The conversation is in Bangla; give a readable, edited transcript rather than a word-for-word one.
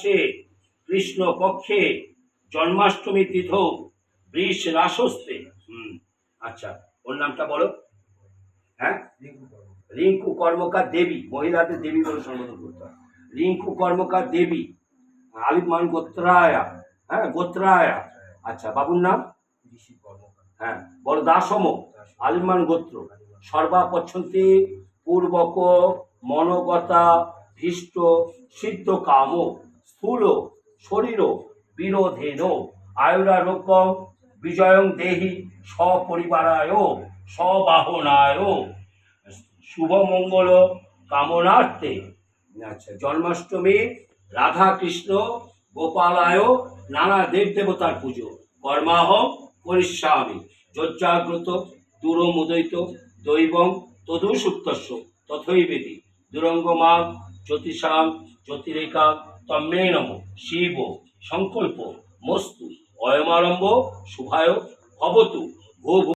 সে কৃষ্ণ পক্ষে জন্মাষ্টমী তিথৌ বৃষ রাসস্তে। আচ্ছা, ওর নামটা বলো। হ্যাঁ, রিঙ্কু কর্মকার দেবী, মহিলাদের দেবী বলে সম্বোধন করতে হয়। রিঙ্কু কর্মকার দেবী, আলিমান গোত্রায়া। হ্যাঁ, গোত্রায়া। আচ্ছা, বাবুর নাম? হ্যাঁ, বড় দাসম, আলিমান গোত্র। সর্বা পচ্ছন্তি পূর্বক মনোগতা ভীষ্ট সিদ্ধ কাম স্থূল শরীর বিরোধেন আয়ুরারোগ্যং বিজয়ং দেহি সপরিবারায় সবাহনায় শুভমঙ্গল কামনার্থে। আচ্ছা, জন্মাষ্টমী রাধা কৃষ্ণ গোপালায় নানা দেব দেবতার পুজো। কর্মাহ করিষ্যামি যজ্জাগ্রত দূরমুদয়িত দৈবং তদু সুপ্তস্য তথৈবেদি দুরঙ্গমাং জ্যোতিষাং জ্যোতিরেকা তন্মে নমঃ শিব সংকল্প মস্তু অয়মারম্ভ শুভায় ভবতু ভো